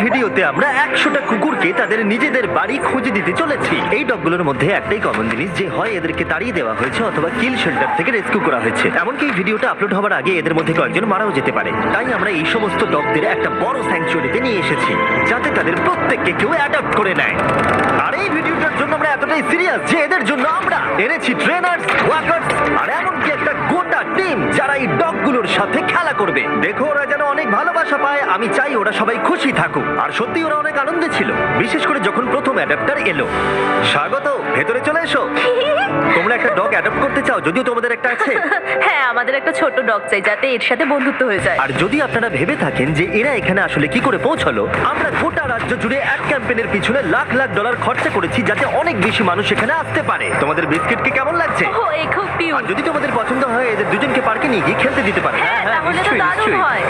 ভিডিওতে আমরা 100টা কুকুরকে তাদের নিজেদের বাড়ি খুঁজে দিতে চলেছি। এই ডগগুলোর মধ্যে একটাই কমন জিনিস, যে হয় এদেরকে তাড়িয়ে দেওয়া হয়েছে অথবা কিল শেল্টার থেকে রেস্কিউ করা হয়েছে। এমনকি এই ভিডিওটা আপলোড হওয়ার আগে এদের মধ্যে কয়েকজন মারাও যেতে পারে। তাই আমরা এই সমস্ত ডগদের একটা বড় স্যাংচুয়ারিতে নিয়ে এসেছি, যাতে তাদের প্রত্যেককে কেউ অ্যাডপ্ট করে নেয়। আর এই ভিডিওটার জন্য আমরা এতটাই সিরিয়াস যে এদের জন্য আমরা এনেছি ট্রেনার্স, ওয়াকার্স আর এমনকি একটা গোটা টিম যারা এই ডগগুলোর সাথে খেলা করবে। দেখো ওরা যেন অনেক ভালোবাসা পায়, আমি চাই ওরা সবাই খুশি থাকুক। আর সত্যি ওরা অনেক আনন্দে ছিল, বিশেষ করে যখন প্রথম অ্যাডাপ্টার এলো। স্বাগত, ভেতরে চলে এসো। তোমরা একটা ডগ অ্যাডপ্ট করতে চাও? যদিও তোমাদের একটা আছে। হ্যাঁ, আমাদের একটা ছোট ডগ চাই যাতে এর সাথে বন্ধুত্ব হয়ে যায়। আর যদি আপনারা ভেবে থাকেন যে এরা এখানে আসলে কি করে পৌঁছালো, আমরা গোটা রাজ্য জুড়ে এক ক্যাম্পেইনের পিছনে লাখ লাখ ডলার খরচা করেছি যাতে অনেক বেশি মানুষ এখানে আসতে পারে। তোমাদের বিস্কিটকে কেমন লাগছে? ও, এই খুব আর কিউট। যদি তোমাদের পছন্দ হয় এদের দুজনকে পার্কে নিয়ে গিয়ে খেলতে দিতে পারে। হ্যাঁ, তাহলে তো দারুণ হয়।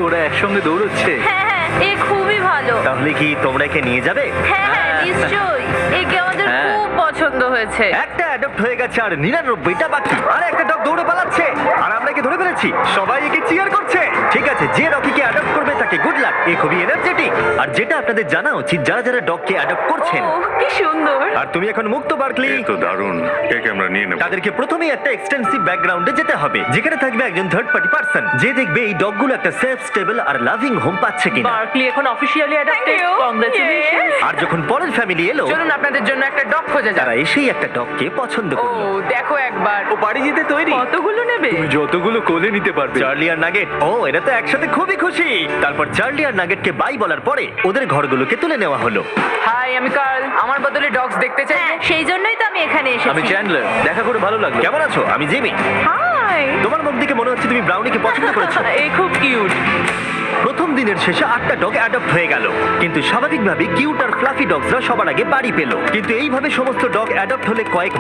ওরা একসঙ্গে দৌড়চ্ছে। হ্যাঁ হ্যাঁ, এ খুবই ভালো। তাহলে কি তোমরা একে নিয়ে যাবে? হ্যাঁ হ্যাঁ, নিশ্চয়ই। একে আমাদের হ্যাঁ। খুব পছন্দ হয়েছে। একটা অ্যাডপ্ট হয়ে গেছে আর 99টা বাকি। আর একটা ডগ দৌড়ে পালাচ্ছে আর আমরা একে ধরে ফেলেছি। সবাই একে চিয়ার করছে। ঠিক আছে, যে রকিকে অ্যাডপ্ট করবে তাকে গুড লাক। এ খুবই এনার্জেটিক। আর যেটা আপনাদের জানা উচিত, যারা যারা ডগকে অ্যাডপ্ট করছেন, ও, কি সুন্দর। আর তুমি এখন মুক্ত বার্কলি, এ তো দারুণ। একে আমরা নিয়ে নেব। তাদেরকে প্রথমেই একটা এক্সটেন্সিভ ব্যাকগ্রাউন্ডে যেতে হবে, যেখানে থাকবে একজন থার্ড পার্টি পার্সন যে দেখবে এই ডগগুলো একটা সেফ, স্টেবল আর লাভিং হোম পাচ্ছে কিনা। বার্কলি এখন officially adopted. Thank you. Congratulation. আর যখন পরের ফ্যামিলি এলো, চলুন আপনাদের জন্য একটা ডগ খোঁজা যাক। তারা এসেই একটা ডগকে পছন্দ ও, করলো। দেখো একবার। ও বাড়ি যেতে তৈরি। কতগুলো নেবে? তুমি যতগুলো কোলে নিতে পারবে। চার্লি আর নাগেট, ও এরা তো একসাথে খুবই খুশি। তারপর চার্লি আর নাগেটকে বাই বলার পরে ওদের ঘরগুলোকে তুলে নেওয়া হলো। হাই, আমি কার্ল। আমার বদলে ডগস দেখতে চাই। হ্যাঁ, সেই জন্যই তো আমি এখানে আমি এসেছি। চ্যান্ডলার, দেখা করে ভালো লাগলো। কেমন আছো? আমি জিমি। হাই। তোমার মুখ দেখে মনে হচ্ছে তুমি ব্রাউনিকে পছন্দ করেছো। এ খুব কিউট। প্রথম দিনের শেষে 8টা ডগ অ্যাডপ্ট হয়ে গেল, কিন্তু স্বাভাবিকভাবে কিউট আর ফ্লাফি ডগসরা সবার আগে বাড়ি পেল। কিন্তু এইভাবে সমস্ত ডগ অ্যাডপ্ট হলে কয়েক